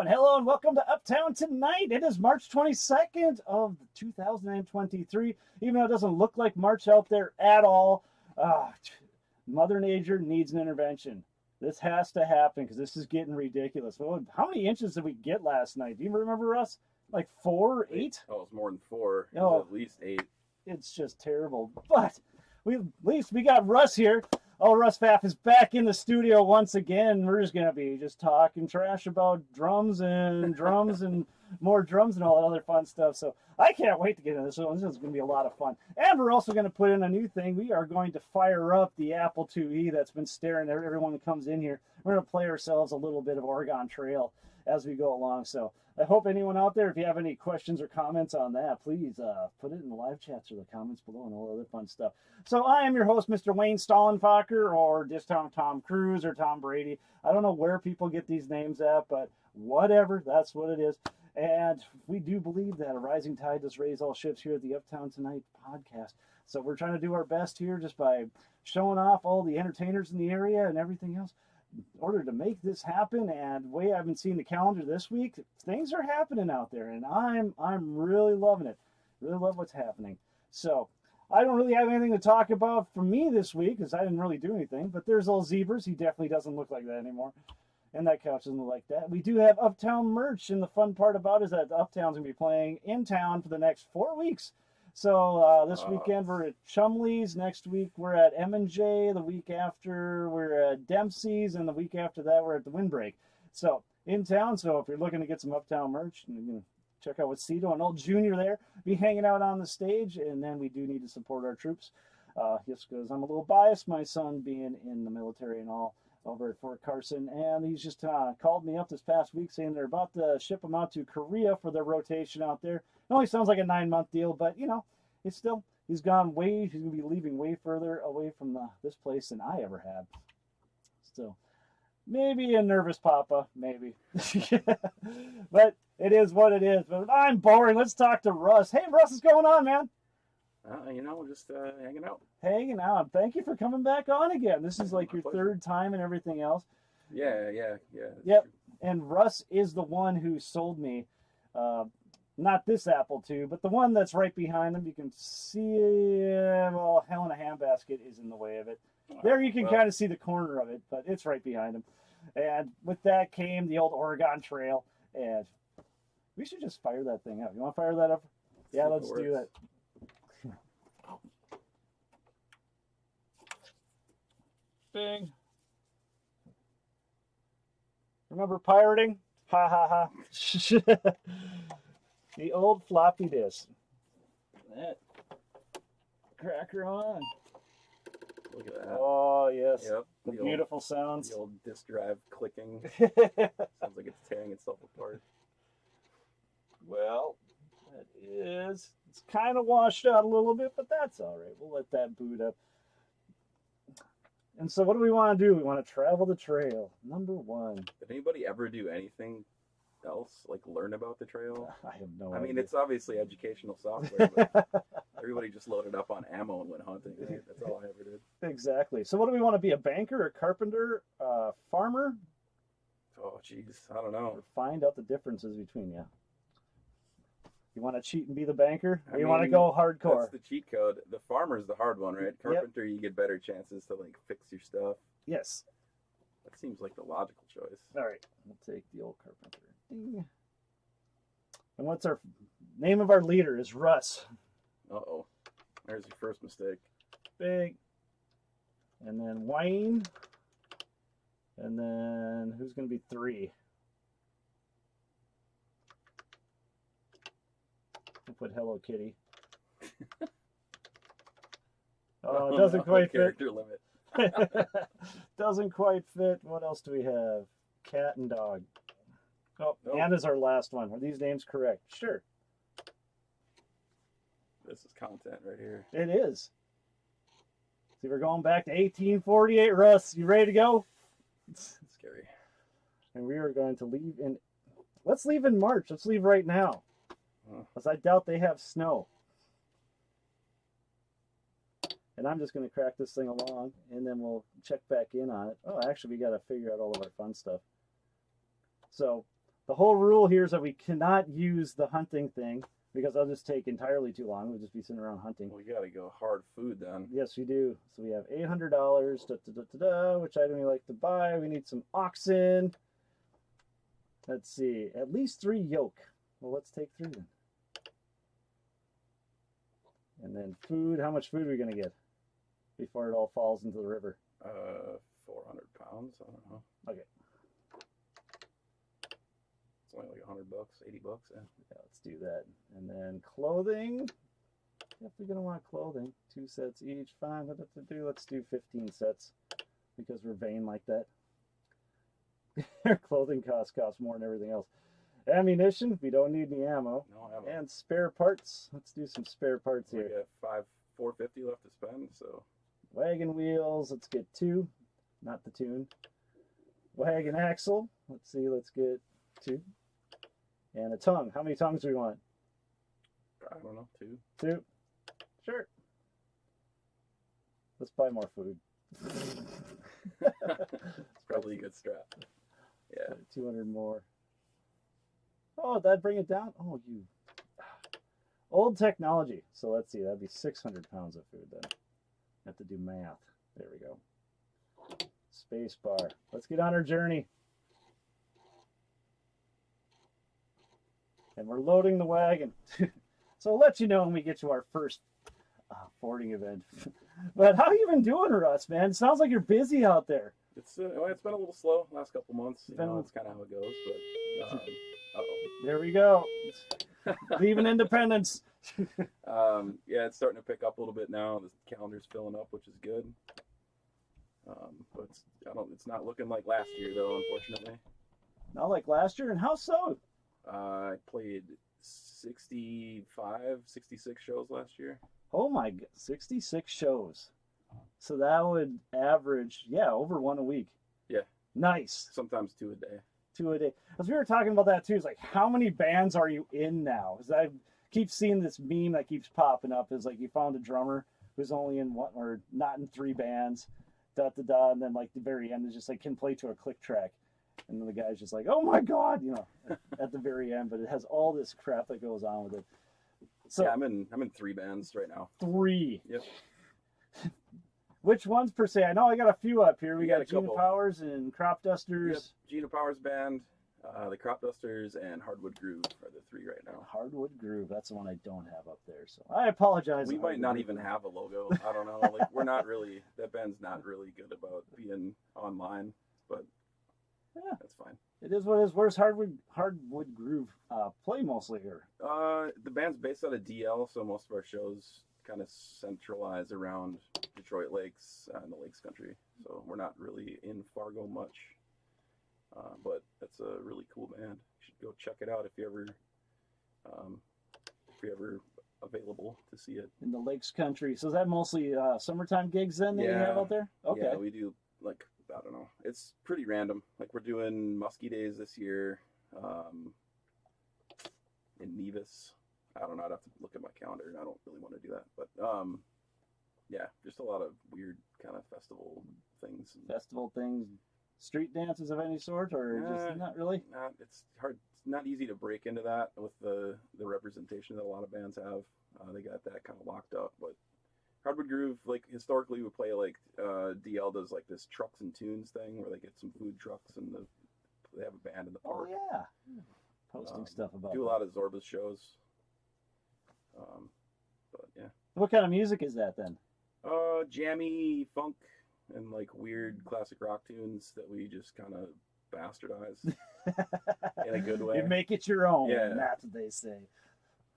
Hello and welcome to Uptown Tonight. It is March 22nd of 2023. Even though it doesn't look like March out there at all, Mother Nature needs an intervention. This has to happen because this is getting ridiculous. Well, how many inches did we get last night? Do you remember, Russ? Like 4, 8? Oh, it's more than 4. It Oh, was at least 8. It's just terrible. But at least we got Russ here. Oh, Russ Pfaff is back in the studio once again. We're just going to be just talking trash about drums and more drums and all that other fun stuff. So I can't wait to get into this one. This is going to be a lot of fun. And we're also going to put in a new thing. We are going to fire up the Apple IIe that's been staring at everyone that comes in here. We're going to play ourselves a little bit of Oregon Trail as we go along. So I hope anyone out there, if you have any questions or comments on that, please put it in the live chats or the comments below and all the other fun stuff. So I am your host, Mr. Wayne Stallenfacher, or Discount Tom Cruise, or Tom Brady. I don't know where people get these names at, but whatever, that's what it is. And we do believe that a rising tide does raise all ships here at the Uptown Tonight Podcast. So we're trying to do our best here just by showing off all the entertainers in the area and everything else in order to make this happen. And the way I've been seeing the calendar this week, things are happening out there, and I'm really loving it. Really love what's happening. So I don't really have anything to talk about for me this week because I didn't really do anything. But there's old Zebras. He definitely doesn't look like that anymore. And that couch doesn't look like that. We do have Uptown merch, and the fun part about it is that Uptown's going to be playing in town for the next 4 weeks. So this weekend we're at Chumley's. Next week we're at M&J. The week after we're at Dempsey's. And the week after that we're at the Windbreak. So in town. So if you're looking to get some Uptown merch, you're going to check out with Cito and old Junior there. Be hanging out on the stage. And then we do need to support our troops. Just because I'm a little biased, my son being in the military and all, over at Fort Carson, and he's just called me up this past week saying they're about to ship him out to Korea for their rotation out there. It only sounds like a 9-month deal, but it's still, he's going to be leaving way further away from this place than I ever have. Still, maybe a nervous papa, maybe. But it is what it is. But I'm boring. Let's talk to Russ. Hey, Russ, what's going on, man? Just hanging out. Hanging out. Thank you for coming back on again. This is like your third time and everything else. Yeah. Yep. And Russ is the one who sold me, not this Apple II, but the one that's right behind him. You can see, well, Hell in a Handbasket is in the way of it. There you can kind of see the corner of it, but it's right behind him. And with that came the old Oregon Trail. And we should just fire that thing up. You want to fire that up? Yeah, let's do that. Bing. Remember pirating? Ha ha ha. The old floppy disk. That cracker on. Look at that. Oh, yes. Yep. The beautiful sounds. The old disk drive clicking. Sounds like it's tearing itself apart. Well, it's kind of washed out a little bit, but that's all right. We'll let that boot up. And so what do we want to do? We want to travel the trail. Number 1. Did anybody ever do anything else, like learn about the trail? I have no idea. I mean, it's obviously educational software, but everybody just loaded up on ammo and went hunting. Right? That's all I ever did. Exactly. So what do we want to be, a banker, a carpenter, a farmer? Oh, jeez. I don't know. Or find out the differences between you. You want to cheat and be the banker? Or you want to go hardcore? That's the cheat code. The farmer's the hard one, right? Carpenter, you get better chances to, like, fix your stuff. Yes. That seems like the logical choice. All right. We'll take the old carpenter. Ding. And what's our name of our leader is Russ. Uh-oh. There's your first mistake. Big. And then Wayne. And then who's going to be 3? Put Hello Kitty. Oh, it doesn't quite fit. Character limit. Doesn't quite fit. What else do we have? Cat and dog. Oh, nope. Anna's our last one. Are these names correct? Sure. This is content right here. It is. See, we're going back to 1848. Russ, you ready to go? It's scary. And we are going to leave in... Let's leave in March. Let's leave right now. Because I doubt they have snow. And I'm just going to crack this thing along, and then we'll check back in on it. Oh, actually, we got to figure out all of our fun stuff. So, The whole rule here is that we cannot use the hunting thing because that'll just take entirely too long. We'll just be sitting around hunting. We got to go hard food then. Yes, we do. So we have $800. Which item we like to buy? We need some oxen. Let's see. At least 3 yoke. Well, let's take 3 then. And then food. How much food are we going to get before it all falls into the river? 400 pounds. I don't know. Okay. It's only like $100, $80. Yeah. Let's do that. And then clothing. Definitely going to want clothing. 2 sets each. Fine. Let's do 15 sets because we're vain like that. Our clothing costs more than everything else. Ammunition. We don't need any ammo. No ammo. And spare parts. Let's do some spare parts here. We got $450 left to spend. So wagon wheels. Let's get 2. Not the tune. Wagon axle. Let's see. Let's get 2. And a tongue. How many tongues do we want? I don't know. 2. 2. Sure. Let's buy more food. It's probably a good strap. Yeah. 200 more. Oh, that'd bring it down? Oh, you. Old technology. So let's see. That'd be 600 pounds of food then. Have to do math. There we go. Space bar. Let's get on our journey. And we're loading the wagon. So I'll let you know when we get to our first fording event. But how you been doing, Russ, man? It sounds like you're busy out there. It's been a little slow last couple months. It's kind of how it goes. But there we go. Leaving Independence. Yeah, it's starting to pick up a little bit now. The calendar's filling up, which is good. But it's not looking like last year though, unfortunately. Not like last year, and how so? I played 65, 66 shows last year. Oh my God, 66 shows. So that would average, over 1 a week. Yeah. Nice. Sometimes 2 a day. 2 a day. Because we were talking about that too. It's like, how many bands are you in now? Because I keep seeing this meme that keeps popping up. Is like you found a drummer who's only in 1 or not in 3 bands, and then like the very end is just like can play to a click track. And then the guy's just like, oh my God, at the very end. But it has all this crap that goes on with it. So yeah, I'm in 3 bands right now. 3. Yep. Which ones per se? I know I got a few up here. We got a Gina couple. Powers and Crop Dusters. Yep. Gina Powers band, the Crop Dusters, and Hardwood Groove are the 3 right now. Hardwood Groove. That's the one I don't have up there. So I apologize. We might not even have a logo. I don't know. Like we're not really. That band's not really good about being online, but yeah, that's fine. It is what it is. Where's Hardwood Groove play mostly here? The band's based out of DL, so most of our shows kind of centralize around Detroit Lakes and the Lakes Country. So we're not really in Fargo much, but that's a really cool band. You should go check it out if you're ever available to see it. In the Lakes Country. So is that mostly summertime gigs then that you have out there? Okay. Yeah, we do like, I don't know. It's pretty random. Like we're doing Muskie Days this year in Nevis. I don't know. I'd have to look at my calendar, and I don't really want to do that. But yeah, just a lot of weird kind of festival things. Festival things, street dances of any sort, or just not really? It's hard. It's not easy to break into that with the representation that a lot of bands have. They got that kind of locked up. But Hardwood Groove, like historically, we play like DL does like this trucks and tunes thing where they get some food trucks and they have a band in the park. Oh yeah, posting stuff about. Do a lot of Zorba's shows. But yeah. What kind of music is that then? Jammy funk and like weird classic rock tunes that we just kind of bastardize in a good way. You make it your own. Yeah. That's what they say.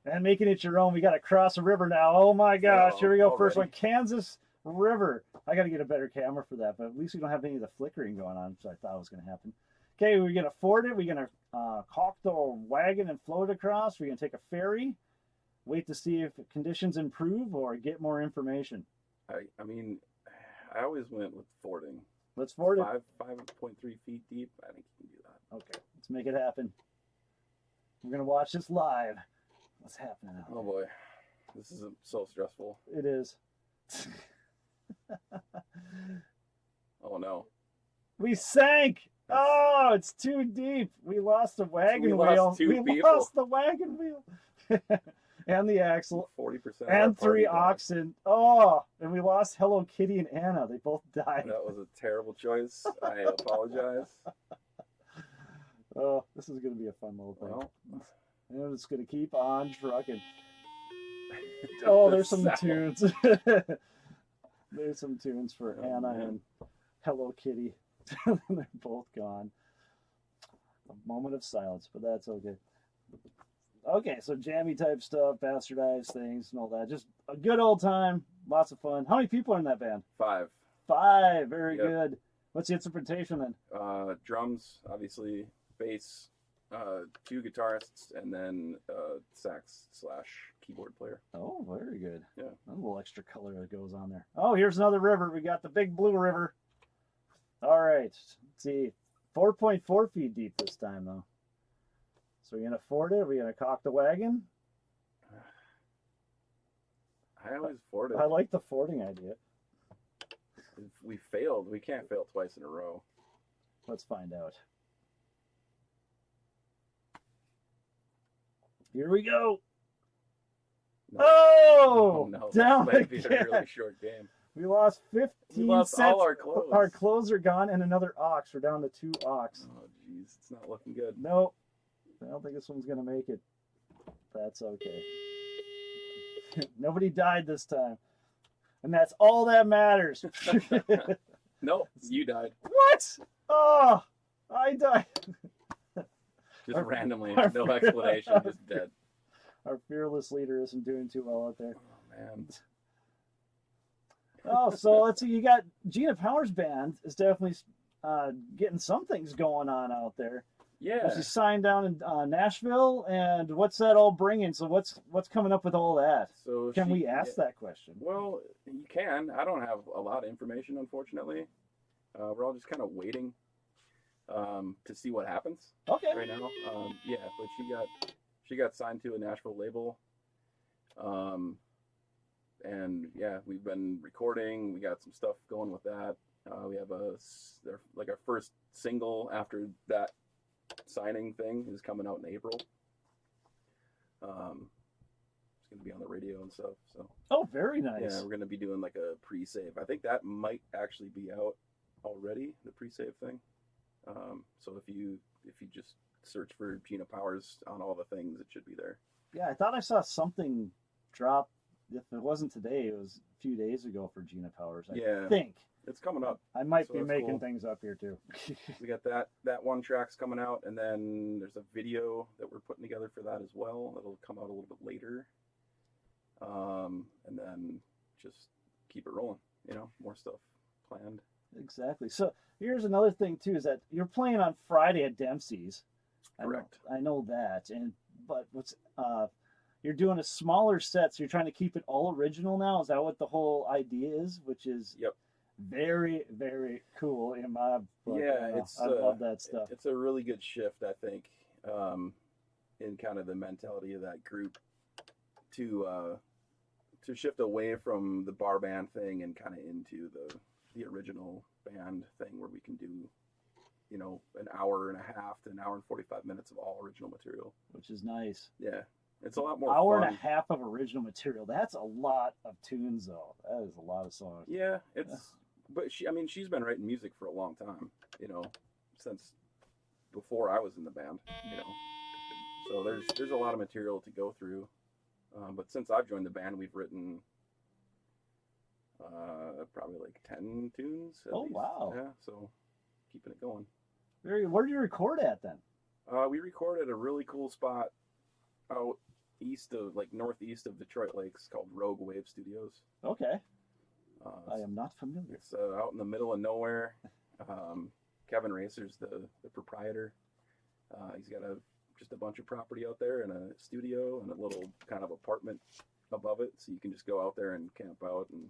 And making it your own, we got to cross a river now. Oh my gosh, here we go. First one, Kansas River. I got to get a better camera for that, but at least we don't have any of the flickering going on, which I thought was going to happen. Okay, we're going to ford it. We're going to caulk the wagon and float it across. We're going to take a ferry. Wait to see if conditions improve or get more information. I mean, I always went with fording. Let's ford it. 5.3 feet deep. I think you can do that. Okay, let's make it happen. We're going to watch this live. What's happening now? Oh boy, this is so stressful. It is. Oh no. We sank. Oh, it's too deep. We lost the wagon We wheel. lost two We people. lost the wagon wheel. And the axle. 40% And 3 died. oxen. Oh, and we lost Hello Kitty and Anna. They both died. That was a terrible choice. I apologize. Oh, this is going to be a fun little thing. Well, And it's going to keep on trucking. Oh, there's some sound. tunes. There's some tunes for Anna man. and Hello Kitty. They're both gone. A moment of silence, but that's okay. Okay, so jammy type stuff, bastardized things and all that. Just a good old time. Lots of fun. How many people are in that band? 5. 5. Very Yep. good. What's the instrumentation then? Drums, obviously, bass, 2 guitarists, and then sax/keyboard player. Oh, very good. Yeah. A little extra color that goes on there. Oh, here's another river. We got the Big Blue River. All right. Let's see. 4.4 feet deep this time, though. So we're going to ford it? Are we going to cock the wagon? I always ford it. I like the fording idea. If we failed. We can't fail twice in a row. Let's find out. Here we go. No. Oh! No, Down this might be a again. really short game. We lost 15 We lost cents. all our clothes. Our clothes are gone and another ox. We're down to 2 ox. Oh, jeez. It's not looking good. No, I don't think this one's going to make it. That's okay. Nobody died this time. And that's all that matters. Nope, you died. What? Oh, I died. Just Our- randomly. our- No explanation. Just dead. Our fearless leader isn't doing too well out there. Oh, man. Oh, so let's see. You got Gina Powers Band is definitely getting some things going on out there. Yeah. She signed down in Nashville, and what's that all bringing? So what's coming up with all that? So Can we ask that question? Well, you can. I don't have a lot of information, unfortunately. We're all just kind of waiting to see what happens Okay. right now. Yeah, but she got signed to a Nashville label. And yeah, we've been recording. We got some stuff going with that. We have our first single after that signing thing is coming out in April. It's going to be on the radio and stuff. So Oh, very nice. yeah, we're going to be doing like a pre-save. I think that might actually be out already, the pre-save thing. So if you just search for Gina Powers on all the things, it should be there. Yeah, I thought I saw something drop. If it wasn't today, it was a few days ago for Gina Powers. I think. It's coming up. I might So be that's making cool. things up here too. We got that one track's coming out, and then there's a video that we're putting together for that as well. That'll come out a little bit later. And then just keep it rolling. More stuff planned. Exactly. So here's another thing too: is that you're playing on Friday at Dempsey's. Correct. I know that, but you're doing a smaller set, so you're trying to keep it all original now. Is that what the whole idea is? Which is Yep. very, very cool in my book. Yeah, I love that stuff. It's a really good shift, I think, in kind of the mentality of that group to shift away from the bar band thing and kind of into the original band thing where we can do, an hour and a half to an hour and 45 minutes of all original material. Which is nice. Yeah, it's a lot more Hour fun. and a half of original material. That's a lot of tunes, though. That is a lot of songs. Yeah, but she's been writing music for a long time, since before I was in the band, So there's a lot of material to go through. But since I've joined the band, we've written probably like 10 tunes at least. Wow. Yeah, so keeping it going. Where do you record at then? We recorded a really cool spot out northeast of Detroit Lakes called Rogue Wave Studios. Okay. I am not familiar. It's out in the middle of nowhere. Kevin Racer's the proprietor. He's got just a bunch of property out there and a studio and a little kind of apartment above it, so you can just go out there and camp out, and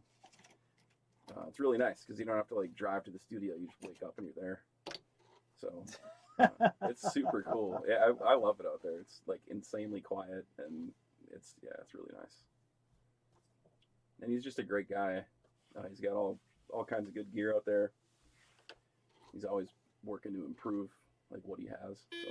it's really nice because you don't have to drive to the studio. You just wake up and you're there. So it's super cool. Yeah, I love it out there. It's insanely quiet, and it's really nice. And he's just a great guy. He's got all kinds of good gear out there. He's always working to improve like what he has. So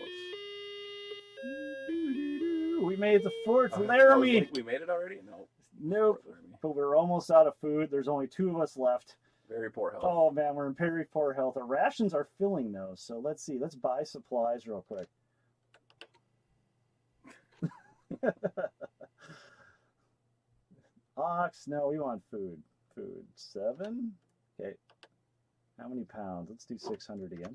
We made the fourth it's, Laramie. like, we made it already? No. Nope. But we're almost out of food. There's only 2 of us left. Very poor health. Oh man, we're in very poor health. Our rations are filling though, so let's see. Let's buy supplies real quick. Ox, no, we want food. Food 7. Okay. How many pounds? Let's do 600 again.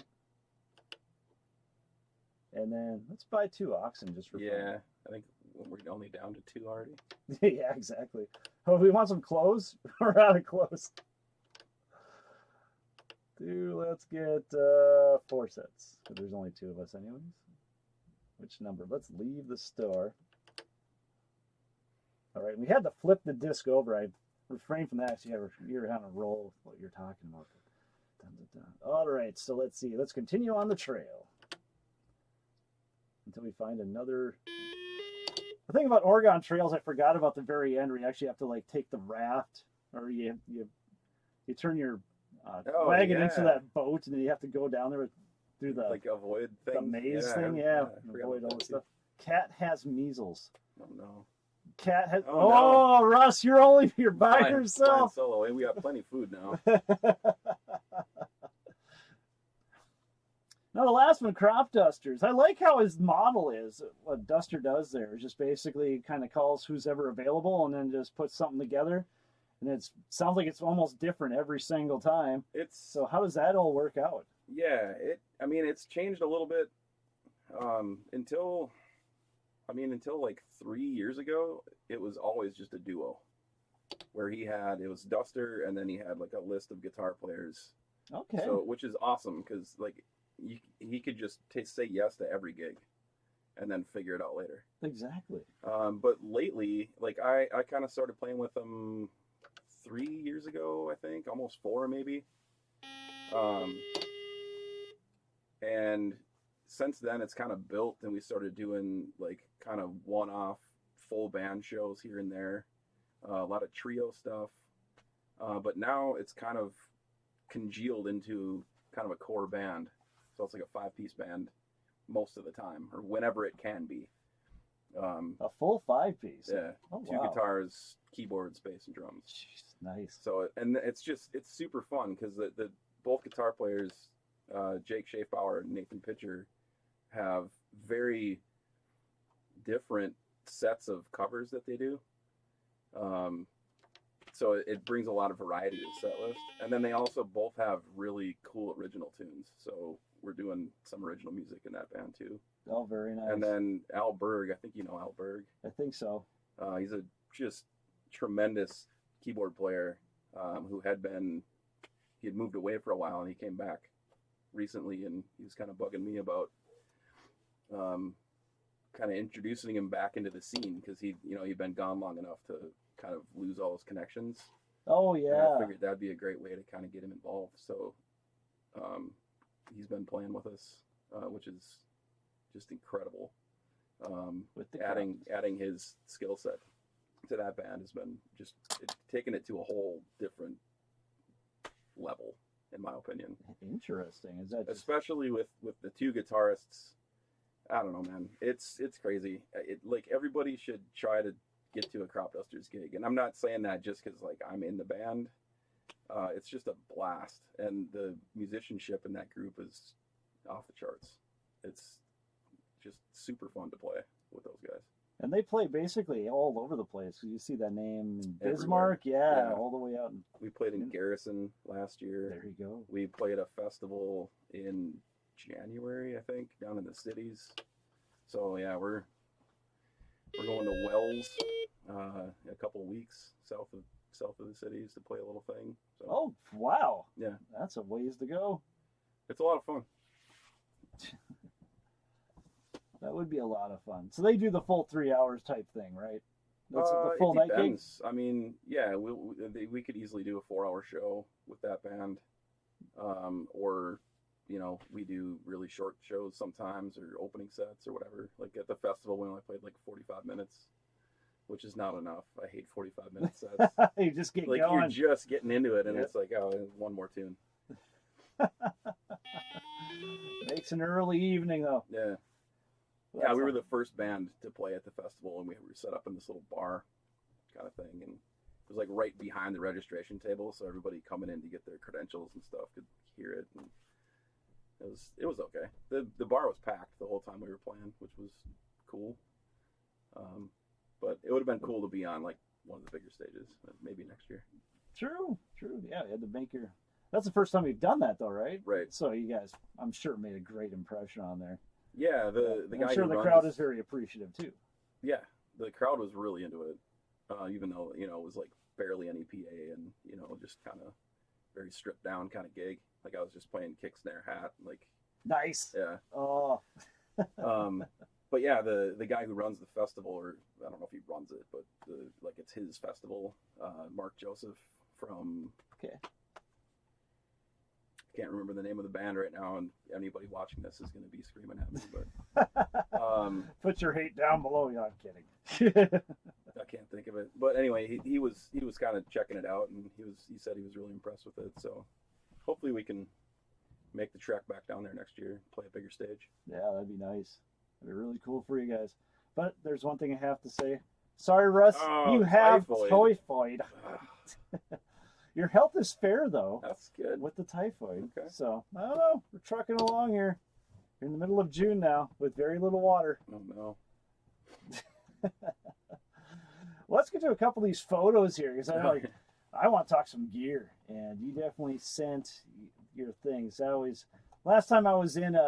And then let's buy 2 oxen just for fun. I think we're only down to 2 already. Yeah, exactly. Oh, we want some clothes? We're out of clothes. Dude, let's get 4 sets. There's only 2 of us anyways. Which number? Let's leave the store. All right, we had to flip the disc over. I refrained from that because you're on a roll with what you're talking about. Dun, dun, dun. All right, so let's see. Let's continue on the trail until we find another. The thing about Oregon trails, I forgot about the very end where you actually have to like take the raft, or you turn your wagon into that boat, and then you have to go down there through the like avoid things. The maze thing. Yeah, avoid all the stuff. Cat has measles. Oh no. Cat has. Oh, no. Russ, you're by fine, yourself. Fine solo. We got plenty of food now. Now the last one, crop dusters. I like how his model is. What Duster does there is just basically kind of calls who's ever available and then just puts something together. And it sounds like it's almost different every single time. So how does that all work out? Yeah, it's changed a little bit until like 3 years ago, it was always just a duo where it was Duster and then he had like a list of guitar players. Okay. So, which is awesome because like he could just say yes to every gig and then figure it out later. Exactly. But lately, like I kind of started playing with him 3 years ago, I think, almost 4 maybe. And since then it's kind of built and we started doing like kind of one-off full band shows here and there, a lot of trio stuff. But now it's kind of congealed into kind of a core band. So it's like a 5-piece band most of the time, or whenever it can be. A full 5-piece? Yeah. Oh, 2 guitars, keyboards, bass, and drums. Jeez, nice. So, and it's super fun because the both guitar players, Jake Schaefbauer and Nathan Pitcher, have very different sets of covers that they do. So it brings a lot of variety to the set list. And then they also both have really cool original tunes. So we're doing some original music in that band too. Oh, very nice. And then Al Berg, I think you know Al Berg. I think so. He's a just tremendous keyboard player who had moved away for a while and he came back recently and he was kind of bugging me about kind of introducing him back into the scene because he'd been gone long enough to kind of lose all his connections. Oh yeah. And I figured that'd be a great way to kind of get him involved. So he's been playing with us, which is just incredible. With adding his skill set to that band has been just taking it to a whole different level, in my opinion. Interesting. Is that especially with the 2 guitarists? I don't know, man. It's crazy. Like everybody should try to get to a Crop Dusters gig, and I'm not saying that just because like I'm in the band. It's just a blast, and the musicianship in that group is off the charts. It's just super fun to play with those guys. And they play basically all over the place. You see that name in Everywhere. Bismarck, yeah, all the way out. We played in Garrison last year. There you go. We played a festival in January, I think, down in the cities. So yeah, we're going to Wells in a couple weeks south of the cities to play a little thing. So, oh wow! Yeah, that's a ways to go. It's a lot of fun. That would be a lot of fun. So they do the full 3 hours type thing, right? That's the full night gig? I mean, yeah, we could easily do a 4-hour show with that band. Or, we do really short shows sometimes or opening sets or whatever. Like at the festival, we only played like 45 minutes, which is not enough. I hate 45-minute sets. You just get like going. You're just getting into it, and it's like, oh, one more tune. Makes an early evening though. Yeah. Well, Yeah, we were the first band to play at the festival, and we were set up in this little bar kind of thing, and it was like right behind the registration table, so everybody coming in to get their credentials and stuff could hear it, and it was okay. The bar was packed the whole time we were playing, which was cool. But it would have been cool to be on like one of the bigger stages, maybe next year. True. Yeah, you had to make your. That's the first time you've done that though, right? Right. So you guys, I'm sure, made a great impression on there. Yeah, the guy. I'm sure who the runs, crowd is very appreciative too. Yeah, the crowd was really into it, even though it was like barely any PA and just kind of very stripped down kind of gig. Like I was just playing kick, snare, hat, like. Nice. Yeah. Oh. But yeah, the guy who runs the festival, or I don't know if he runs it, but it's his festival. Mark Joseph from. Okay. Can't remember the name of the band right now, and anybody watching this is going to be screaming at me. But put your hate down below. Yeah, I'm kidding. I can't think of it. But anyway, he was kind of checking it out, and he said he was really impressed with it. So hopefully we can make the trek back down there next year, play a bigger stage. Yeah, that'd be nice. That'd be really cool for you guys. But there's one thing I have to say. Sorry, Russ, you have typhoid. Your health is fair, though. That's good. With the typhoid. Okay. So, I don't know. We're trucking along here. We're in the middle of June now with very little water. Oh, no. Let's get to a couple of these photos here because I want to talk some gear. And you definitely sent your things. Last time I was in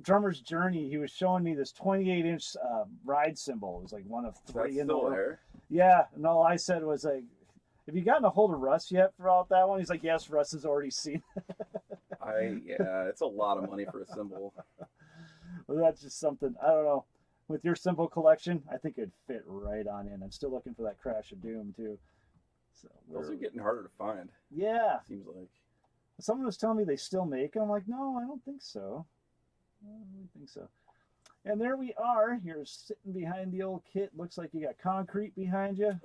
Drummer's Journey, he was showing me this 28-inch ride cymbal. It was like one of three in the world. There? Yeah. And all I said was like, have you gotten a hold of Russ yet for that one? He's like, yes, Russ has already seen it. It's a lot of money for a cymbal. Well, that's just something, I don't know. With your cymbal collection, I think it'd fit right on in. I'm still looking for that Crash of Doom, too. So Those are getting harder to find. Yeah. Seems like. Someone was telling me they still make them. I'm like, no, I don't think so. I don't really think so. And there we are. You're sitting behind the old kit. Looks like you got concrete behind you.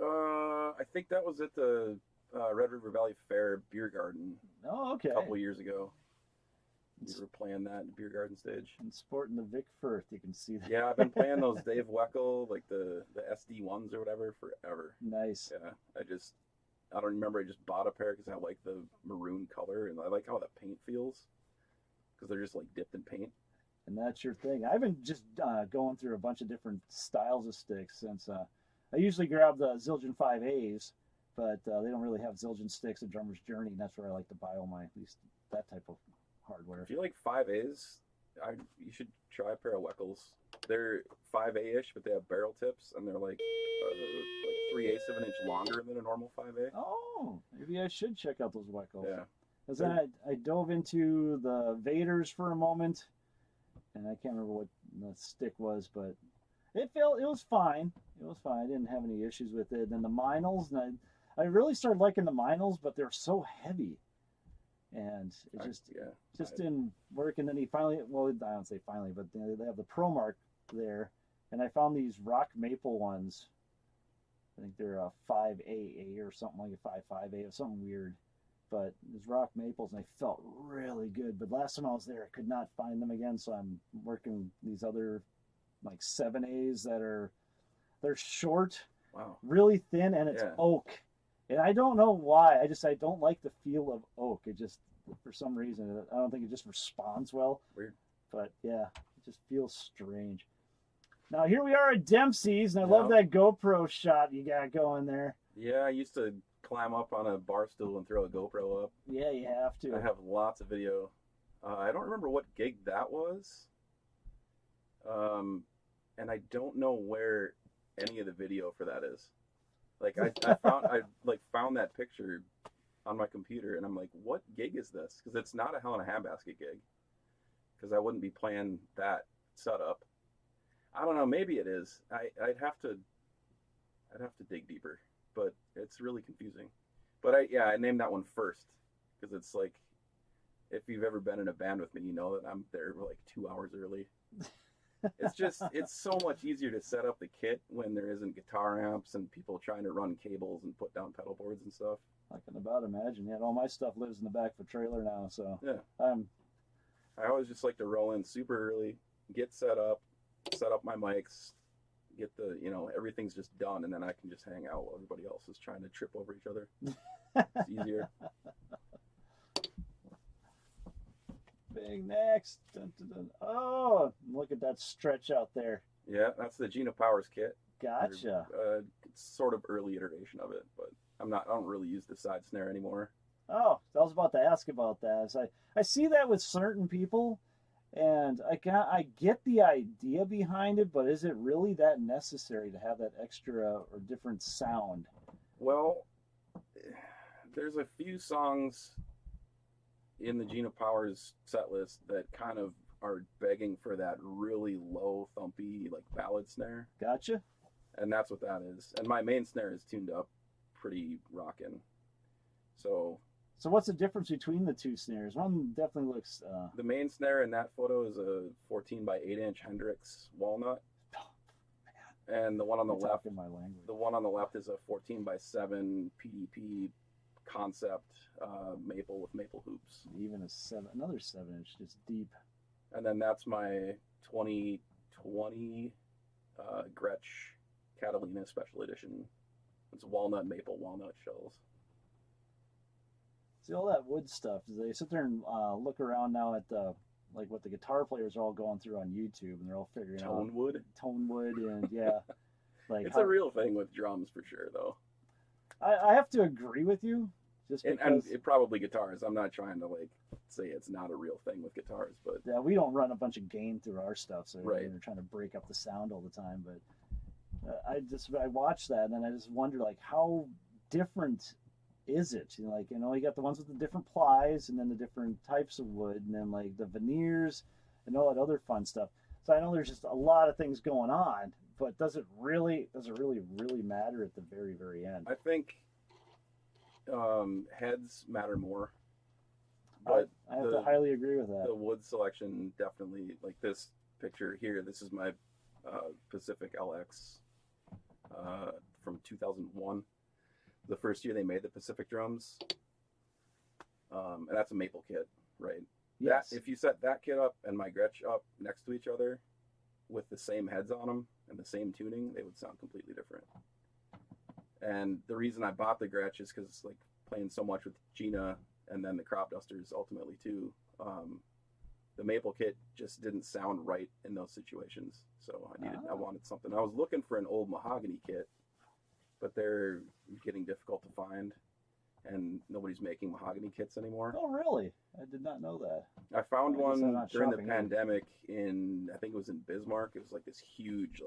I think that was at the Red River Valley Fair Beer Garden. Oh, okay. A couple of years ago. We were playing that in the beer garden stage. And sporting the Vic Firth, you can see that. Yeah, I've been playing those Dave Weckl, like the SD1s or whatever, forever. Nice. Yeah, I don't remember. I just bought a pair because I like the maroon color, and I like how the paint feels because they're just like dipped in paint. And that's your thing. I've been just going through a bunch of different styles of sticks since I usually grab the Zildjian 5As, but they don't really have Zildjian sticks at Drummer's Journey, and that's where I like to buy all my, at least that type of hardware. If you like 5As, you should try a pair of Weckls. They're 5A-ish, but they have barrel tips, and they're like 3/8 of an inch longer than a normal 5A. Oh, maybe I should check out those Weckls. Yeah. Because then I dove into the Vaders for a moment, and I can't remember what the stick was, but it was fine. It was fine. I didn't have any issues with it. And the Minels, and I really started liking the Minels, but they're so heavy. And it just didn't work. And then he finally, well, I don't say finally, but they have the Pro Mark there. And I found these rock maple ones. I think they're a 5AA or something like a 5.5A or something weird. But these rock maples, and they felt really good. But last time I was there, I could not find them again. So I'm working these other like 7As they're short, wow, really thin, and it's oak. And I don't know why. I don't like the feel of oak. It just, for some reason, I don't think it just responds well. Weird. But yeah, it just feels strange. Now here we are at Dempsey's, and I love that GoPro shot you got going there. Yeah, I used to climb up on a bar stool and throw a GoPro up. Yeah, you have to. I have lots of video. I don't remember what gig that was. And I don't know where any of the video for that is. Like I found that picture on my computer, and I'm like, what gig is this? Because it's not a Hell in a Handbasket gig. Because I wouldn't be playing that setup. I don't know. Maybe it is. I'd have to dig deeper, but it's really confusing. But I named that one first because it's like, if you've ever been in a band with me, you know that I'm there like 2 hours early. It's so much easier to set up the kit when there isn't guitar amps and people trying to run cables and put down pedal boards and stuff. I can about imagine. Yeah, all my stuff lives in the back of a trailer now, so yeah. I always just like to roll in super early, get set up my mics, get the, everything's just done, and then I can just hang out while everybody else is trying to trip over each other. It's easier. Big next. Dun, dun, dun. Oh, look at that stretch out there. Yeah, that's the Gina Powers kit. Gotcha. It's sort of early iteration of it, but I don't really use the side snare anymore. Oh, I was about to ask about that. So I see that with certain people, and I get the idea behind it, but is it really that necessary to have that extra or different sound? Well, there's a few songs in the Gina Powers set list that kind of are begging for that really low, thumpy, like ballad snare. Gotcha. And that's what that is. And my main snare is tuned up pretty rockin'. So what's the difference between the two snares? One definitely looks... The main snare in that photo is a 14 by 8 inch Hendrix walnut. Oh, and the one on the left, is a 14 by 7 PDP concept maple with maple hoops. Even another 7-inch, just deep. And then that's my 2020 Gretsch Catalina Special Edition. It's walnut shells. See all that wood stuff. They sit there and look around now at what the guitar players are all going through on YouTube, and they're all figuring out tone wood, and yeah, it's a real thing with drums for sure, though. I have to agree with you, just because and probably guitars. I'm not trying to say it's not a real thing with guitars, but yeah, we don't run a bunch of gain through our stuff, so right. We're trying to break up the sound all the time. But I watch that, and then I just wonder how different is it? You got the ones with the different plies, and then the different types of wood, and then the veneers and all that other fun stuff. So I know there's just a lot of things going on, but does it really matter at the very, very end? I think heads matter more. But I have to highly agree with that. The wood selection definitely, like this picture here, this is my Pacific LX from 2001. The first year they made the Pacific drums. And that's a maple kit, right? Yes. If you set that kit up and my Gretsch up next to each other with the same heads on them and the same tuning, they would sound completely different. And the reason I bought the Gretsch is because playing so much with Gina and then the Crop Dusters ultimately too, the maple kit just didn't sound right in those situations. So I wanted something. I was looking for an old mahogany kit, but they're getting difficult to find, and nobody's making mahogany kits anymore. Oh, really? I did not know that. I found one during the pandemic I think it was in Bismarck. It was this huge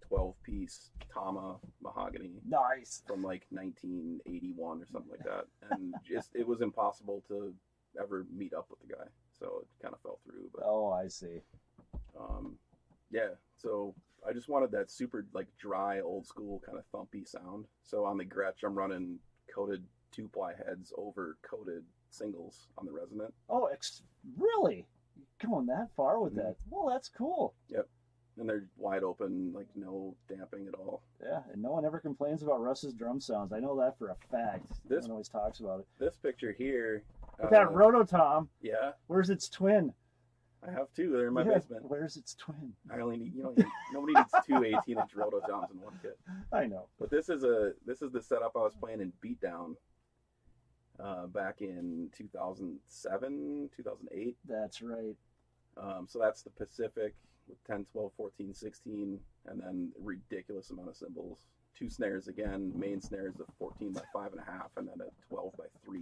12-piece Tama mahogany. Nice. From 1981 or something like that. And it was impossible to ever meet up with the guy. So it kind of fell through. But, oh, I see. Yeah, so I just wanted that super dry, old school kind of thumpy sound. So on the Gretsch, I'm running coated 2-ply heads over coated singles on the resonant. Oh, really? You're going that far with that? Well, that's cool. Yep. And they're wide open, no damping at all. Yeah, and no one ever complains about Russ's drum sounds. I know that for a fact. No one always talks about it. This picture here. With that Rototom. Yeah. Where's its twin? I have two. They're in my basement. Where's its twin? I only need, nobody needs two 18-inch Rototoms in one kit. I know. But this is the setup I was playing in Beatdown back in 2007, 2008. That's right. So that's the Pacific with 10, 12, 14, 16, and then a ridiculous amount of cymbals. 2 snares again. Main snare is a 14 by 5.5, and then a 12 by 3.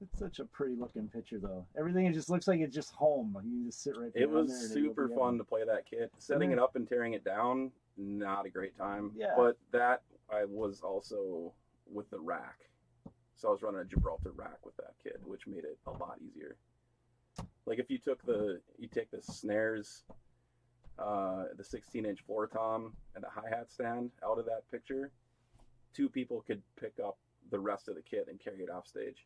It's such a pretty looking picture, though. Everything just looks like it's just home. You can just sit right there. It was super fun to play that kit. Setting it up and tearing it down, not a great time. Yeah. But that I was also with the rack. So I was running a Gibraltar rack with that kit, which made it a lot easier. If you take the snares, the 16-inch floor tom and the hi-hat stand out of that picture, 2 people could pick up the rest of the kit and carry it off stage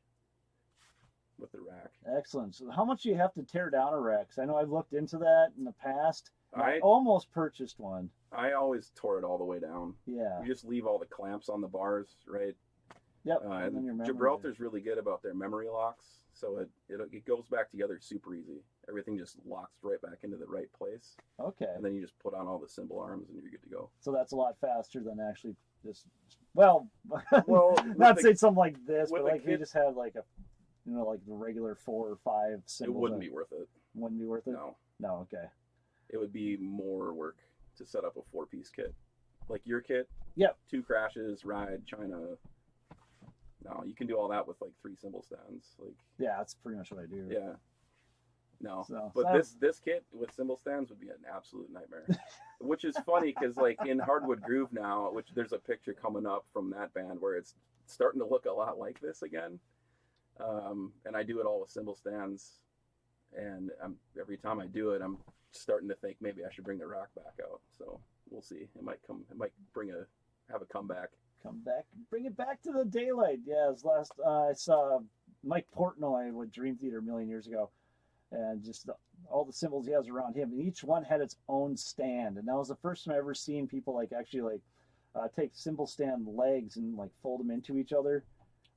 with the rack. Excellent. So how much do you have to tear down a rack? 'Cause I know I've looked into that in the past. I almost purchased one. I always tore it all the way down. Yeah. You just leave all the clamps on the bars, right? Yep. And then your Gibraltar's really good about their memory locks. So it goes back together super easy. Everything just locks right back into the right place. Okay. And then you just put on all the cymbal arms and you're good to go. So that's a lot faster than actually just, well not the, say something like this, but with like you just had like a, you know, like the regular 4 or 5 cymbals. It wouldn't be worth it. Wouldn't be worth it? No, okay. It would be more work to set up a 4-piece kit. Like your kit, Yep. 2 crashes, ride, China. No, you can do all that with like 3 cymbal stands. Like, yeah, that's pretty much what I do. Yeah. No, so this kit with cymbal stands would be an absolute nightmare. Which is funny because like in Hardwood Groove now, which there's a picture coming up from that band where it's starting to look a lot like this again. And I do it all with cymbal stands, and every time I do it, I'm starting to think maybe I should bring the rock back out. So we'll see. It might have a comeback. Come back, bring it back to the daylight. Yeah, I saw Mike Portnoy with Dream Theater a million years ago, and just all the cymbals he has around him, and each one had its own stand. And that was the first time I ever seen people like actually like take cymbal stand legs and like fold them into each other.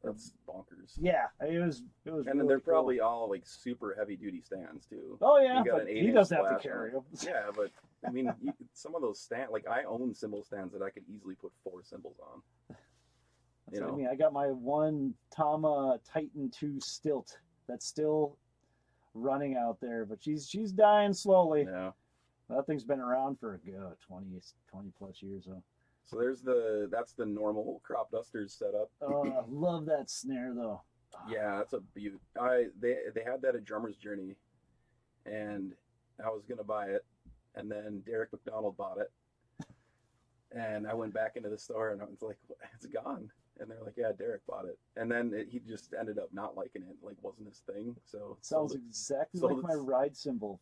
That's bonkers. Yeah, it was. And really then they're cool. probably all like super heavy duty stands too. Oh yeah, You got but an he 8-inch doesn't have to flash carry on them. Yeah, but I mean, some of those like I own cymbal stands that I could easily put 4 cymbals on. That's what I mean. I got my one Tama Titan 2 stilt that's still running out there, but she's dying slowly. Yeah. That thing's been around for a good 20 plus years. So that's the normal crop dusters setup. Oh, I love that snare though. Yeah, that's a beaut. They had that at Drummer's Journey, and I was gonna buy it, and then Derek McDonald bought it, and I went back into the store and I was like, it's gone. And they're like, yeah, Derek bought it, and then he just ended up not liking it. Like, wasn't his thing. So sounds exactly like my ride cymbal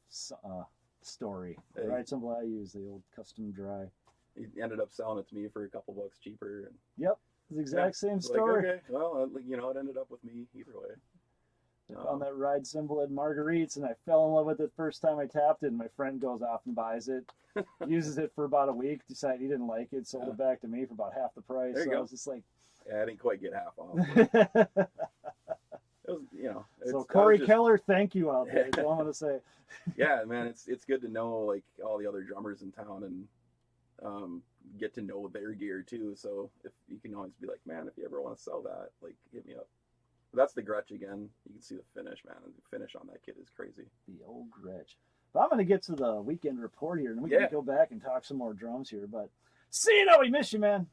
story. The ride cymbal I use, the old custom dry. He ended up selling it to me for a couple bucks cheaper. And yep, it's the exact same story. Like, okay, well, it ended up with me either way. I found that ride cymbal at Marguerite's, and I fell in love with it first time I tapped it. And my friend goes off and buys it, uses it for about a week, decided he didn't like it, sold it back to me for about half the price. There you so go. I was just like, yeah, I didn't quite get half off. It was, so Corey Keller, thank you out there. That's all I'm gonna say. Yeah, man, it's good to know like all the other drummers in town and get to know their gear too. So if you can always be like, man, if you ever want to sell that, like hit me up. But that's the Gretsch again. You can see the finish, man. And the finish on that kit is crazy. The old Gretsch. But I'm gonna get to the weekend report here, and we can go back and talk some more drums here. But Cino, we miss you, man.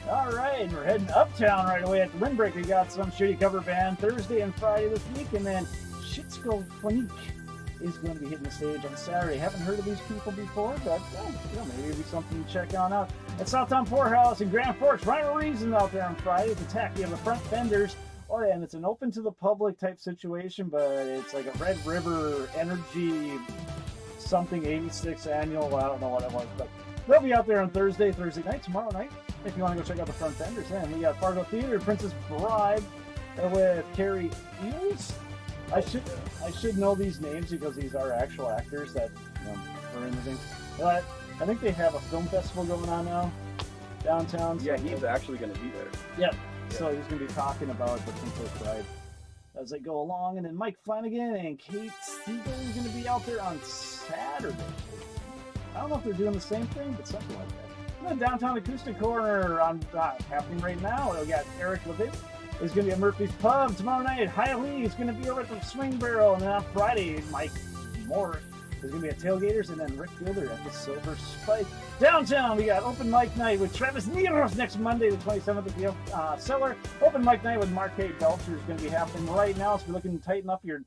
All right, we're heading uptown right away at the Windbreak. We got some shitty cover band Thursday and Friday this week, and then Shitsko Phonique is going to be hitting the stage on Saturday. Haven't heard of these people before, but maybe it'll be something to check on out. At Southtown Poorhouse in Grand Forks, Rhino Reason out there on Friday. It's a tack. You have the front fenders. Oh, yeah, and it's an open to the public type situation, but it's like a Red River Energy something 86 annual. I don't know what it was, but they'll be out there on Thursday night, tomorrow night, if you want to go check out the front fenders. And we got Fargo Theater, Princess Bride with Carrie Eels. I should know these names because these are actual actors that are in the thing. But I think they have a film festival going on now downtown. So yeah, he's actually going to be there. Yeah. So he's going to be talking about the Princess Bride as they go along. And then Mike Flanagan and Kate Siegel is going to be out there on Saturday. I don't know if they're doing the same thing, but something like that. And then Downtown Acoustic Corner happening right now. We got Eric Levin is going to be at Murphy's Pub tomorrow night. Hialeah is going to be over at the Swing Barrel. And then on Friday, Mike Moore is going to be at Tailgaters. And then Rick Fielder at the Silver Spike. Downtown, we got open mic night with Travis Neros next Monday, the 27th at the Cellar. Open mic night with Marquet Belcher is going to be happening right now. So if you're looking to tighten up your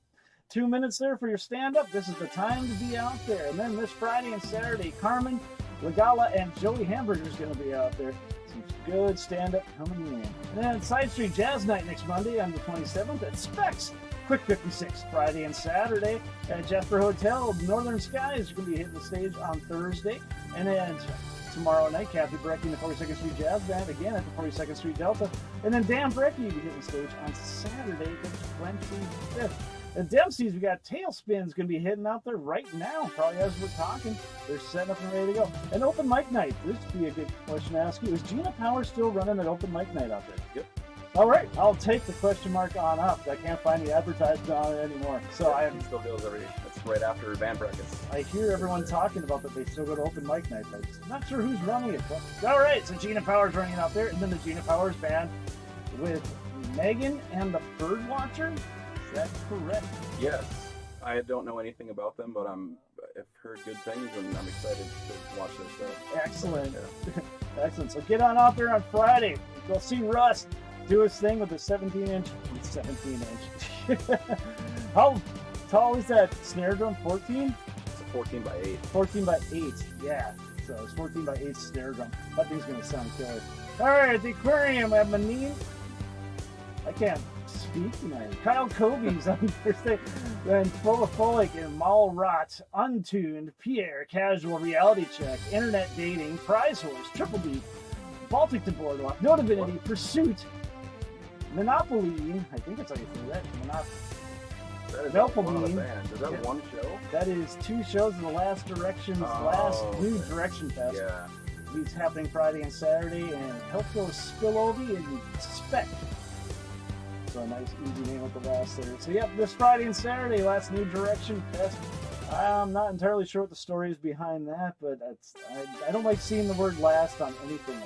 2 minutes there for your stand-up, this is the time to be out there. And then this Friday and Saturday, Carmen Legala and Joey Hamburger is going to be out there. Some good stand-up coming in. And then Side Street Jazz Night next Monday on the 27th at Specs. Quick 56 Friday and Saturday at Jasper Hotel. Northern Skies are going to be hitting the stage on Thursday. And then tomorrow night, Kathy Brecky and the 42nd Street Jazz Band again at the 42nd Street Delta. And then Dan Brecky will be hitting the stage on Saturday, the 25th. And Dempsey's, we got Tailspin's going to be heading out there right now, probably as we're talking. They're setting up and ready to go. And open mic night. This would be a good question to ask you. Is Gina Power still running an open mic night out there? Yep. All right, I'll take the question mark on up. I can't find the advertisement on it anymore. So He still goes That's right after band practice. I hear everyone talking about that they still go to open mic night, but I'm not sure who's running it. But, all right, so Gina Power's running it out there, and then the Gina Powers band with Megan and the Bird Watcher. Is that correct? Yes. I don't know anything about them, but I've heard good things, and I'm excited to watch their stuff. Excellent. Yeah. Excellent. So get on out there on Friday. Go see Russ do his thing with the 17-inch. How tall is that snare drum? 14? It's a 14 by 8. 14 by 8. Yeah. So it's 14 by 8 snare drum. That thing's going to sound killer. All right, at the aquarium at Manine. I can't speak tonight. Kyle Kobe's on Thursday. Then Folic and Mal Rot, Untuned, Pierre, Casual Reality Check, Internet Dating, Prize Horse, Triple D, Baltic to Boardwalk, No Divinity, Pursuit, Monopoly. I think that's how you say that. That is Monopoly. Is that one show? That is 2 shows of the Last Direction's last New Direction Fest. Yeah. It's happening Friday and Saturday, and help go Spillover and Spec. So a nice easy name with the last there. So yep, this Friday and Saturday, last New Direction Fest. I'm not entirely sure what the story is behind that, but I don't like seeing the word last on anything.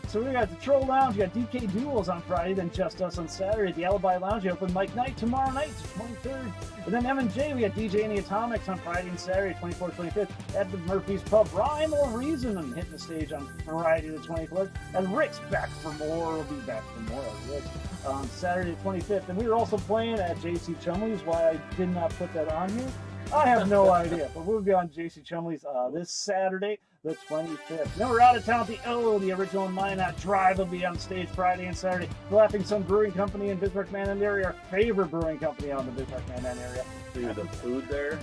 So we got the Troll Lounge, we got DK Duels on Friday, then Just Us on Saturday. The Alibi Lounge, open mic night tomorrow night, 23rd. And then M&J, we got DJ and the Atomics on Friday and Saturday, 24th, 25th. At the Murphy's Pub, Rhyme or Reason, and hitting the stage on Friday the 24th. And Rick's back for more, will be back for more of Rick's on Saturday the 25th. And we were also playing at JC Chumley's. Why I did not put that on here, I have no idea. But we'll be on JC Chumley's this Saturday, the 25th. Then we're out of town at the original Minot Drive will be on stage Friday and Saturday. Laughing Sun Brewing Company in Bismarck, Mandan area, our favorite brewing company out in the Bismarck, Mandan area. Dude, the food there.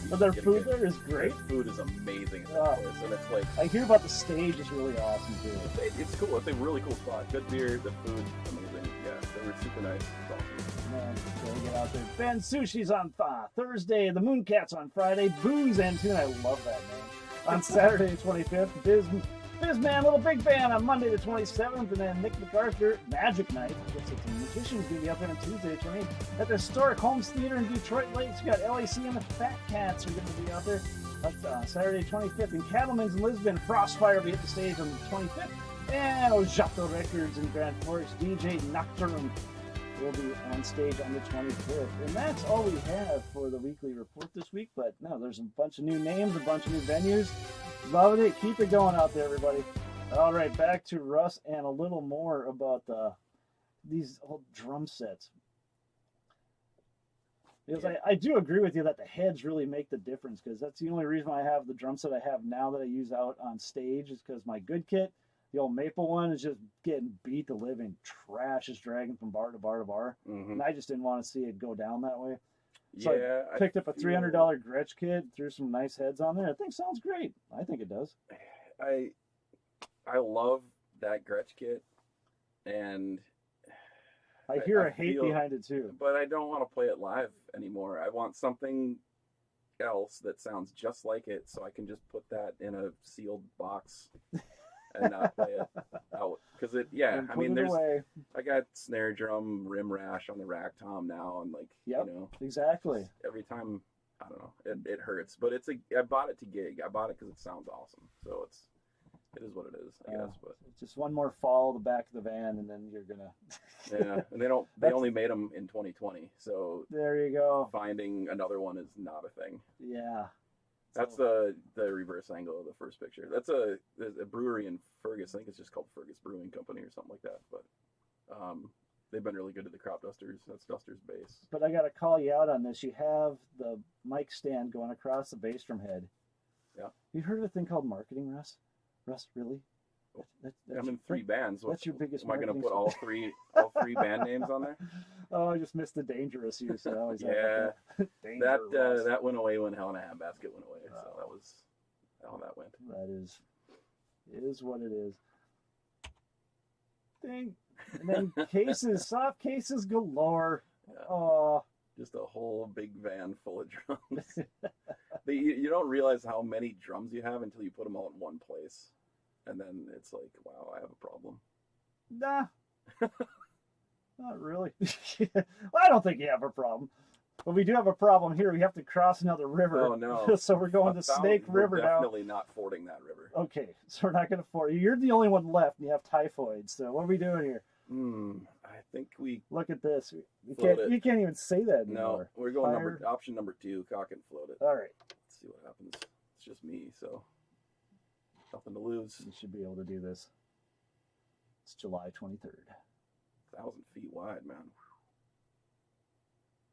But their food there is great. Their food is amazing at that place, and it's like I hear about the stage is really awesome too. It's cool. It's a really cool spot. Good beer, the food, amazing. Yeah, they were super nice. It's awesome. Man, gotta get out there. Ben Sushi's on Thursday. The Mooncats on Friday. Booze and Tune. I love that name. On Saturday the 25th. Bizman Little Big Band on Monday the 27th, and then Nick MacArthur Magic Night. I guess it's a magician's gonna be up there on Tuesday the 28th. At the Historic Holmes Theater in Detroit Lakes, we got LAC and the Fat Cats are gonna be out there. That's Saturday the 25th. And Cattleman's in Lisbon. Frostfire will be at the stage on the 25th. And Ojato Records in Grand Forks. DJ Nocturne will be on stage on the 25th. And that's all we have for the weekly report this week. But no, there's a bunch of new names, a bunch of new venues. Loving it. Keep it going out there, everybody. All right, back to Russ and a little more about these old drum sets. Because I do agree with you that the heads really make the difference, because that's the only reason I have the drum set I have now that I use out on stage is because my good kit, the old maple one, is just getting beat to living. Trash is dragging from bar to bar to bar. Mm-hmm. And I just didn't want to see it go down that way. So yeah, I picked up a $300 Gretsch kit, threw some nice heads on there. I think sounds great. I think it does. I love that Gretsch kit, and I hear a hate behind it too. But I don't want to play it live anymore. I want something else that sounds just like it, so I can just put that in a sealed box and not play it out. Because I mean, I got snare drum rim rash on the rack tom now, and exactly. Every time, I don't know, it hurts. But I bought it to gig. I bought it because it sounds awesome. So it is what it is, I guess. But just one more fall the back of the van, and then you're gonna. Yeah, and they only made them in 2020, so there you go. Finding another one is not a thing. Yeah. That's the reverse angle of the first picture. That's a brewery in Fergus. I think it's just called Fergus Brewing Company or something like that. But they've been really good to the crop dusters. That's Duster's bass. But I got to call you out on this. You have the mic stand going across the bass drum head. Yeah. You heard of a thing called marketing, Russ? Russ, really? I'm in 3 bands. That's your biggest. Am I going to put all three band names on there? Oh, I just missed the Dangerous use. So yeah, that went away when Hell in a Handbasket went away. So that was how that went. That is what it is. And then soft cases galore. Yeah. Oh, just a whole big van full of drums. You don't realize how many drums you have until you put them all in one place. And then it's like, wow, I have a problem. nah. Not really. Well, I don't think you have a problem. But we do have a problem here. We have to cross another river. Oh, no. So we're going to Snake River now. We're definitely not fording that river. Okay, so we're not going to ford. You're the only one left, and you have typhoid. So what are we doing here? I think we... Look at this. You can't even say that anymore. No, we're going option number 2, cock and float it. All right. Let's see what happens. It's just me, so nothing to lose. You should be able to do this. It's July 23rd. 1,000 feet wide, man.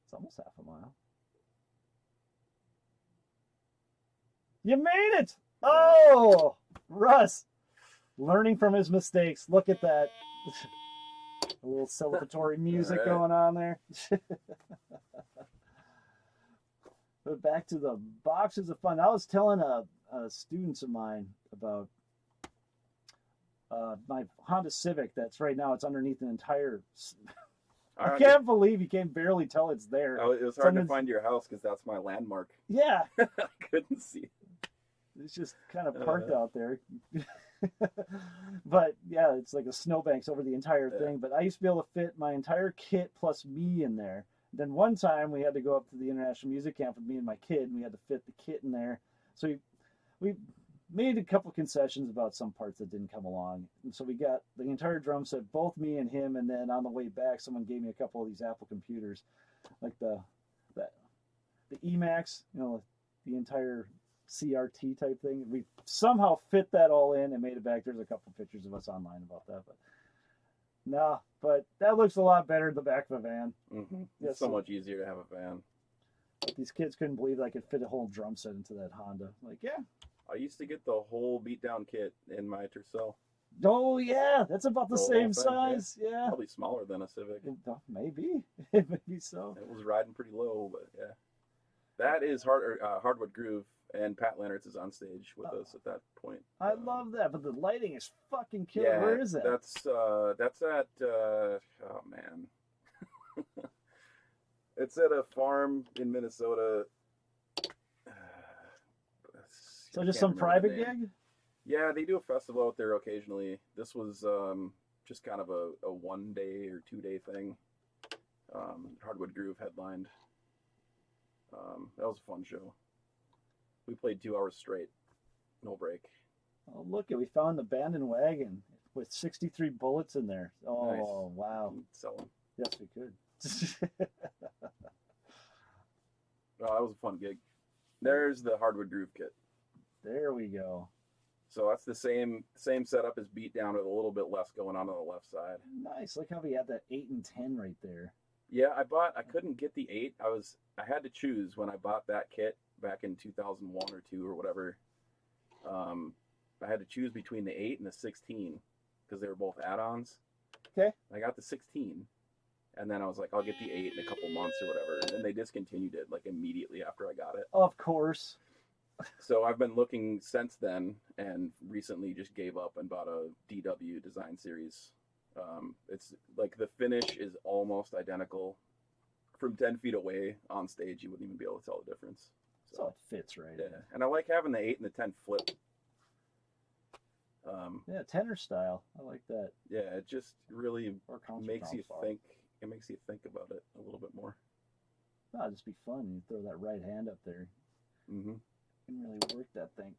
It's almost half a mile. You made it! Oh! Russ! Learning from his mistakes. Look at that. A little celebratory music right. going on there. But back to the boxes of fun. I was telling students of mine about my Honda Civic that's right now. It's underneath an entire... I can't believe you can barely tell it's there. Oh, it was hard to find your house because that's my landmark. Yeah. I couldn't see it. It's just kind of parked out there. But yeah, it's like a snowbanks over the entire thing. But I used to be able to fit my entire kit plus me in there. Then one time we had to go up to the International Music Camp with me and my kid, and we had to fit the kit in there. So we made a couple concessions about some parts that didn't come along. And so we got the entire drum set, both me and him, and then on the way back, someone gave me a couple of these Apple computers, like the Emacs, the entire CRT type thing. We somehow fit that all in and made it back. There's a couple pictures of us online about that, but that looks a lot better in the back of a van. Mm-hmm. It's so much easier to have a van. But these kids couldn't believe I could fit a whole drum set into that Honda. Like, yeah. I used to get the whole beatdown kit in my Tercel. Oh, yeah. That's about the same size. Yeah. Probably smaller than a Civic. Maybe. Maybe so. It was riding pretty low, but yeah. That is Hardwood Groove, and Pat Leonard's is on stage with us at that point. I love that, but the lighting is fucking killer. Yeah, where is that? That's at, oh, man. It's at a farm in Minnesota. So just some private gig? Yeah, they do a festival out there occasionally. This was just kind of a 1-day or 2-day thing. Hardwood Groove headlined. That was a fun show. We played 2 hours straight. No break. Oh, look, we found the abandoned wagon with 63 bullets in there. Oh, nice. Wow. Sell them. Yes, we could. Oh, that was a fun gig. There's the Hardwood Groove kit. There we go. So that's the same setup as Beatdown with a little bit less going on the left side. Nice. Look how we had that 8 and 10 right there. Yeah, I couldn't get the 8. I had to choose when I bought that kit back in 2001 or 2 or whatever. I had to choose between the 8 and the 16 because they were both add-ons. Okay. I got the 16, and then I was like, I'll get the 8 in a couple months or whatever. And then they discontinued it like immediately after I got it. Of course. So I've been looking since then, and recently just gave up and bought a DW Design Series. It's like the finish is almost identical. From 10 feet away on stage, you wouldn't even be able to tell the difference. So it fits right. Yeah, and I like having the 8 and the 10 flip. Yeah, tenor style. I like that. Yeah, it just really makes you style. think. It makes you think about it a little bit more. No, it'd just be fun. You throw that right hand up there. Mm-hmm. You can really work that thing.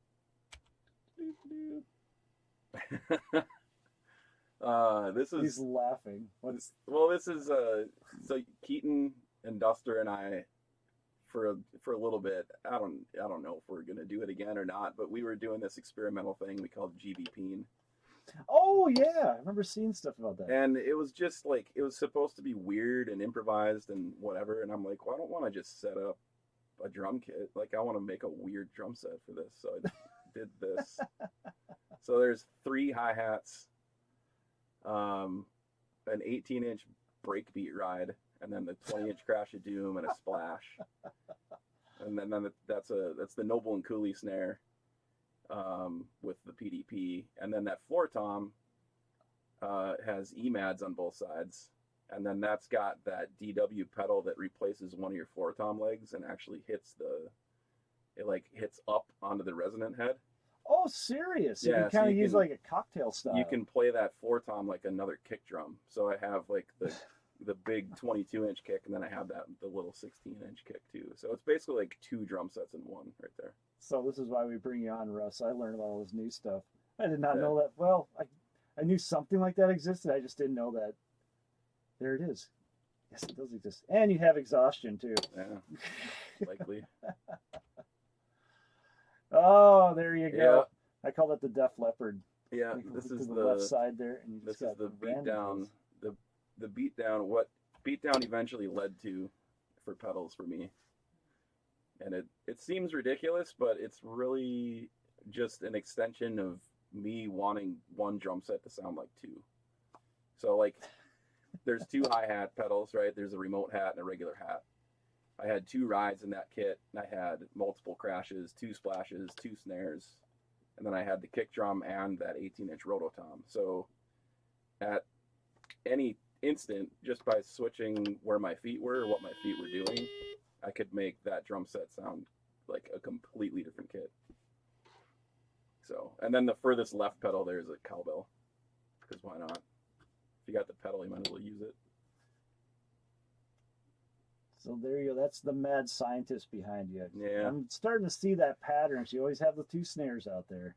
He's laughing. This is so Keaton and Duster and I for a little bit. I don't know if we're gonna do it again or not, but we were doing this experimental thing we called GBPing. Oh yeah, I remember seeing stuff about that. And it was just like it was supposed to be weird and improvised and whatever. And I'm like, well, I don't want to just set up a drum kit. Like I want to make a weird drum set for this. So I did this. So there's 3 hi-hats, an 18-inch breakbeat ride, and then the 20-inch Crash of Doom and a splash. And then that's the Noble and Cooley snare with the PDP, and then that floor tom has EMADs on both sides, and then that's got that DW pedal that replaces one of your floor tom legs and actually hits up onto the resonant head. Oh, serious? So Yeah, you kind of use like a cocktail style. You can play that floor tom like another kick drum. So I have like the big 22-inch kick, and then I have the little 16-inch kick too. So it's basically like 2 drum sets in one right there. So this is why we bring you on, Russ. I learned about all this new stuff. I did not know that. Well, I knew something like that existed. I just didn't know that. There it is. Yes, it does exist. And you have exhaustion too. Yeah, likely. Oh, there you go. Yeah. I call that the Def Leopard. Yeah, You this look is to the left side there, and you this just is got the beat down. randomness. The beat down. What beat down eventually led to for pedals for me. And it seems ridiculous, but it's really just an extension of me wanting one drum set to sound like 2. So like there's 2 hi-hat pedals, right? There's a remote hat and a regular hat. I had 2 rides in that kit, and I had multiple crashes, 2 splashes, 2 snares, and then I had the kick drum and that 18-inch rototom. So at any instant, just by switching where my feet were or what my feet were doing, I could make that drum set sound like a completely different kit. So, and then the furthest left pedal there is a cowbell, because why not? If you got the pedal, you might as well use it. So there you go. That's the mad scientist behind you. Yeah. I'm starting to see that pattern. So you always have the 2 snares out there.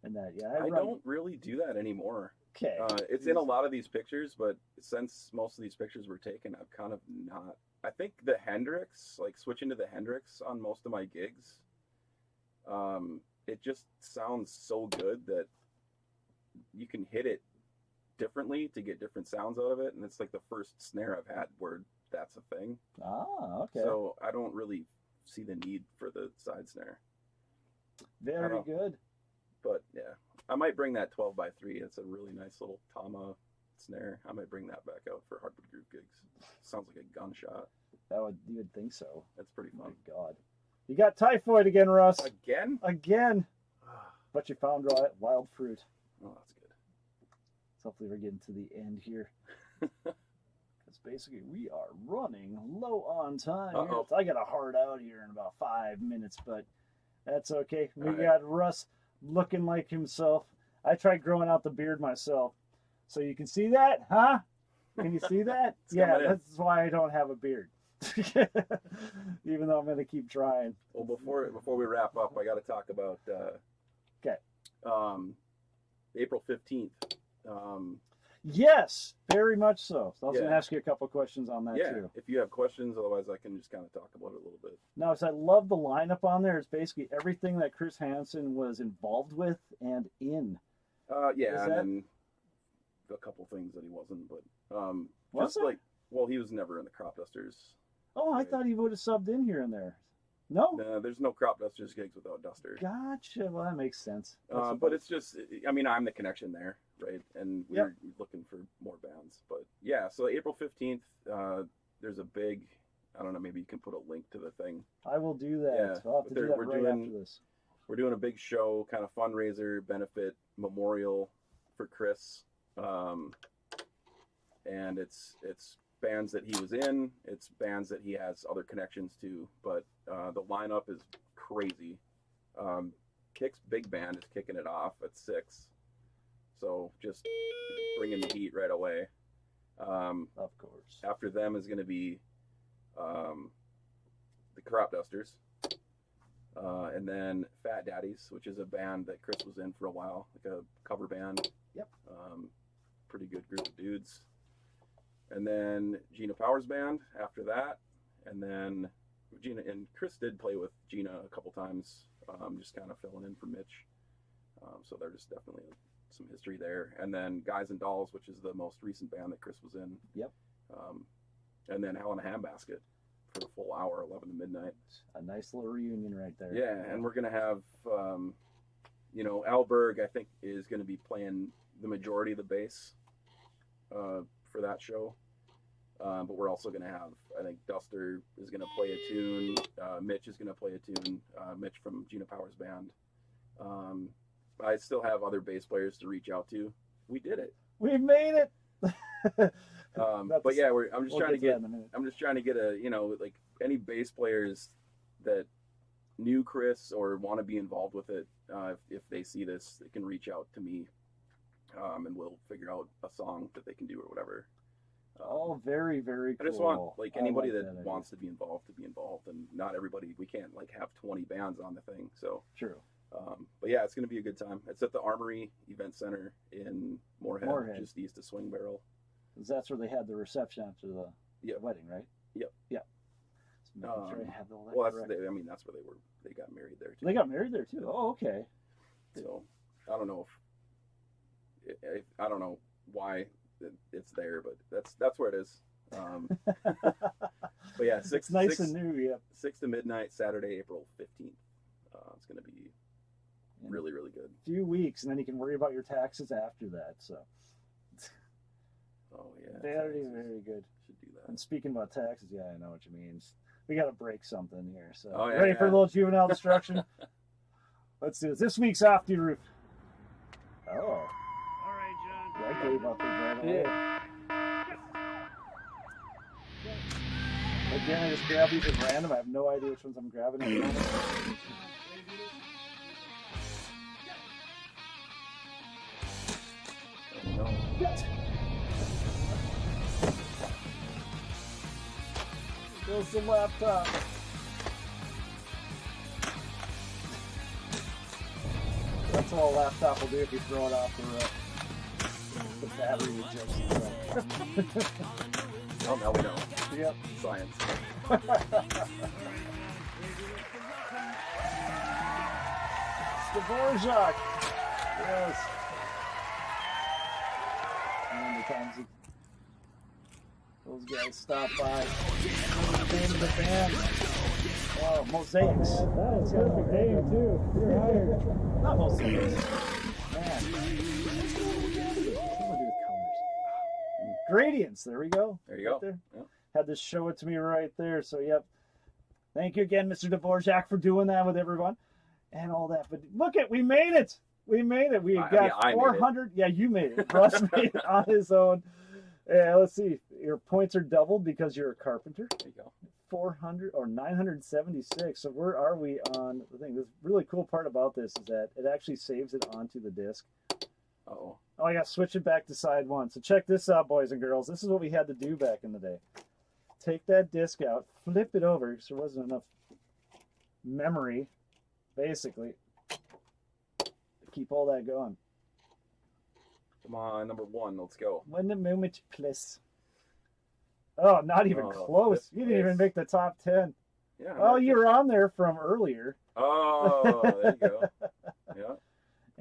And that, yeah. I don't really do that anymore. Okay. It's in a lot of these pictures, but since most of these pictures were taken, I've kind of not. I think the Hendrix, like switching to the Hendrix on most of my gigs, it just sounds so good that you can hit it differently to get different sounds out of it. And it's like the first snare I've had where that's a thing. Ah, okay. So I don't really see the need for the side snare. Very good. But yeah, I might bring that 12x3. It's a really nice little Tama snare. I might bring that back out for Hardwood Groove gigs. Sounds like a gunshot. You would think so. That's pretty fun. My God. You got typhoid again, Russ. Again? Again. But you found wild fruit. Oh, that's good. So hopefully we're getting to the end here. Because basically we are running low on time. Here. I got a hard out here in about 5 minutes, but that's okay. We got Russ looking like himself. I tried growing out the beard myself. So you can see that, huh? Can you see that? Yeah, that's why I don't have a beard. Even though I'm going to keep trying. Well, before we wrap up, I got to talk about April 15th. Yes, very much so. I was going to ask you a couple questions on that too. If you have questions, otherwise I can just kind of talk about it a little bit. No, so I love the lineup on there. It's basically everything that Chris Hanson was involved with and in. And then a couple things that he wasn't, but he was never in the Crop Dusters. Oh, I thought he would have subbed in here and there. No? No, there's no Crop Dusters gigs without Duster. Gotcha. Well, that makes sense. But it's just, I'm the connection there, right? And we're looking for more bands. But yeah, so April 15th, there's a big, I don't know, maybe you can put a link to the thing. I will do that. Yeah, I'll have to do that right after this. We're doing a big show, kind of fundraiser, benefit, memorial for Chris. And it's bands that he was in, it's bands that he has other connections to, but the lineup is crazy. Kick's big band is kicking it off at 6, so just bringing the heat right away. Of course. After them is going to be the Crop Dusters, and then Fat Daddies, which is a band that Chris was in for a while, like a cover band. Yep. Pretty good group of dudes. And then Gina Powers Band after that. And then Gina and Chris did play with Gina a couple times, just kind of filling in for Mitch. So there's definitely some history there. And then Guys and Dolls, which is the most recent band that Chris was in. Yep. And then Hell in a Handbasket for the full hour, 11 to midnight. A nice little reunion right there. Yeah, and we're going to have, Al Berg, I think, is going to be playing the majority of the bass for that show. But we're also going to have, I think Duster is going to play a tune. Mitch is going to play a tune. Mitch from Gina Powers Band. I still have other bass players to reach out to. We did it. We made it. But yeah, I'm just trying to get a, like any bass players that knew Chris or want to be involved with it. If they see this, they can reach out to me, and we'll figure out a song that they can do or whatever. Very, very cool. I just want anybody that wants to be involved, and not everybody. We can't have 20 bands on the thing. So true. But yeah, it's going to be a good time. It's at the Armory Event Center in Moorhead, just east of Swing Barrel. Because that's where they had the reception after the wedding, right? Yep. Yeah. So sure I have all that that's where they got married there too. They got married there too. Oh, okay. So I don't know if I don't know why it's there, but that's where it is. But yeah, it's nice and new. Yeah, 6 to midnight, Saturday, April 15th. It's going to be really, really good. A few weeks, and then you can worry about your taxes after that. So. Oh yeah. Very, very good. Should do that. And speaking about taxes, yeah, I know what you mean. We got to break something here. So ready for a little juvenile destruction? Let's do this. This week's Off the Roof. Oh. All right, John. Yeah, I gave up right away. Again, I just grab these at random. I have no idea which ones I'm grabbing at the moment. There's the laptop. That's all a laptop will do if you throw it off the battery ejects itself. Oh, now we know. Yep. Science. Dvorak. Yes. And the times those guys stop by. The name of the band. Oh, Mosaics. That's a perfect name too. You're hired. Not Mosaics. Man. Gradients. There we go. There you go. There. Yep. Had to show it to me right there. So, yep. Thank you again, Mr. Dvorak, for doing that with everyone and all that. But look we made it. We made it. We got 400. Yeah, you made it. Russ made it on his own. Yeah, let's see. Your points are doubled because you're a carpenter. There you go. 400 or 976. So where are we on the thing? The really cool part about this is that it actually saves it onto the disc. Oh, I got to switch it back to side one. So check this out, boys and girls. This is what we had to do back in the day. Take that disc out, flip it over because there wasn't enough memory, basically, to keep all that going. Come on, number one. Let's go. When the moment, please. Oh, not even close. You didn't even make the top 10. Yeah. Oh, you were on there from earlier. Oh, there you go. Yeah.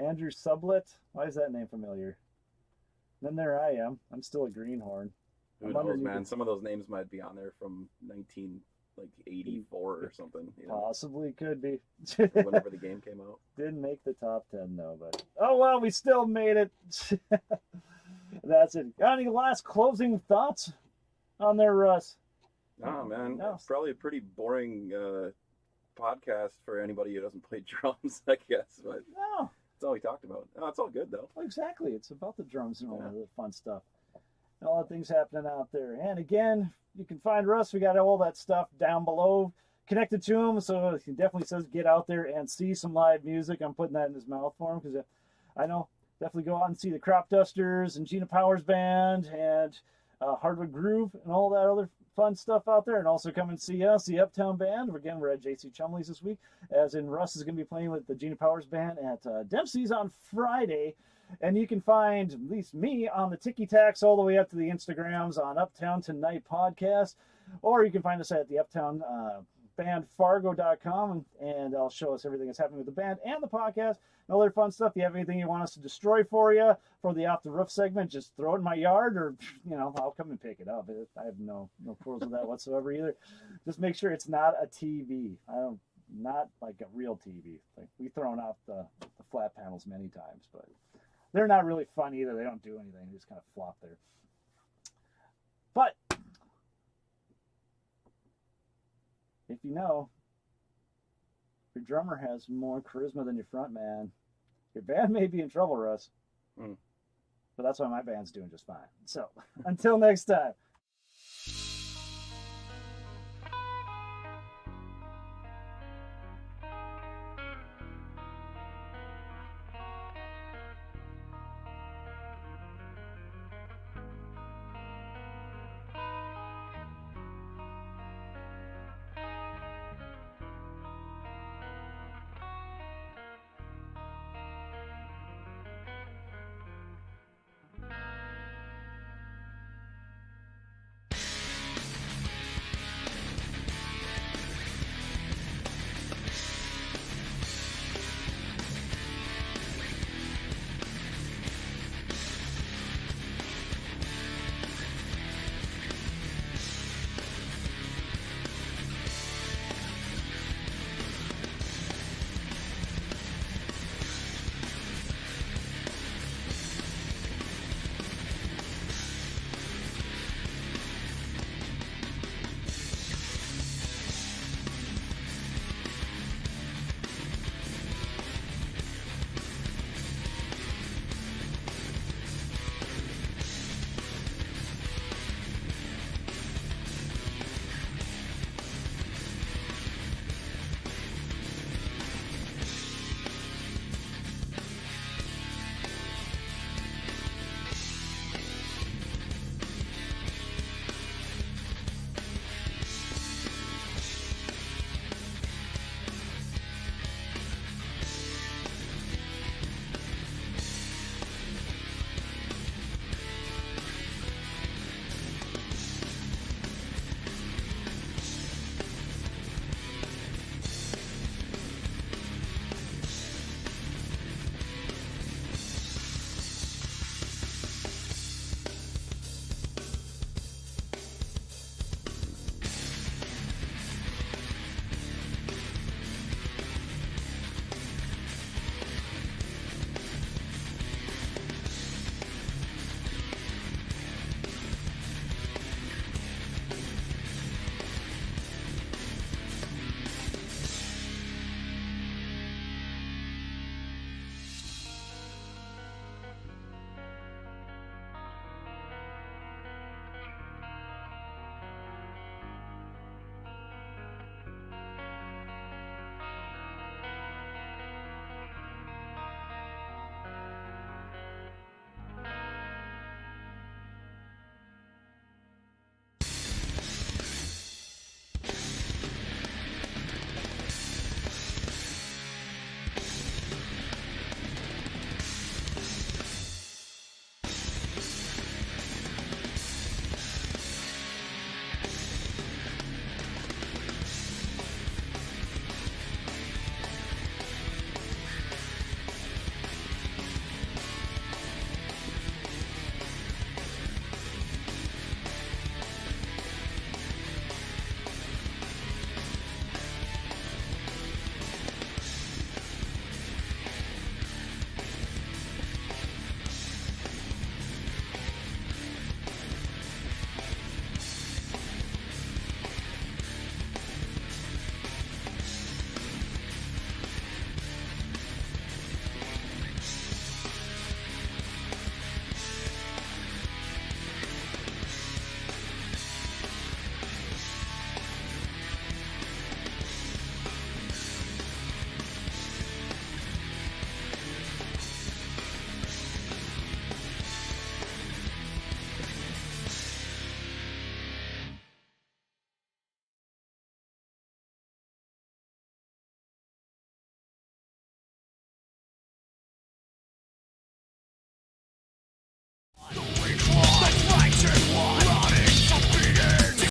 Andrew Sublet. Why is that name familiar? Then there I am. I'm still a greenhorn. Who knows, man? Some of those names might be on there from 1984 or something. Possibly could be. Whenever the game came out. Didn't make the top 10 though, but oh well, we still made it. That's it. Got any last closing thoughts on there, Russ? No, man. No. It's probably a pretty boring podcast for anybody who doesn't play drums, I guess. But no. That's all we talked about. No, it's all good, though. Well, exactly. It's about the drums and all the fun stuff. And all the things happening out there. And again, you can find Russ. We got all that stuff down below connected to him. So he definitely says get out there and see some live music. I'm putting that in his mouth for him because I know. Definitely go out and see the Crop Dusters and Gina Powers Band and Hardwood Groove and all that other fun stuff out there. And also come and see us, the Uptown Band. Again, we're at JC Chumley's this week, as in Russ is going to be playing with the Gina Powers Band at Dempsey's on Friday. And you can find at least me on the Tiki Tacks all the way up to the Instagrams on Uptown Tonight Podcast. Or you can find us at the Uptown bandfargo.com, and I'll show us everything that's happening with the band and the podcast and other fun stuff. If you have anything you want us to destroy for you for the Off the Roof segment, just throw it in my yard, or I'll come and pick it up. I have no quarrels with that whatsoever either. Just make sure it's not a TV. Not like a real TV. Like, we've thrown out the flat panels many times, but they're not really fun either. They don't do anything. They just kind of flop there. But if you know, your drummer has more charisma than your front man, your band may be in trouble, Russ. But that's why my band's doing just fine. So until next time,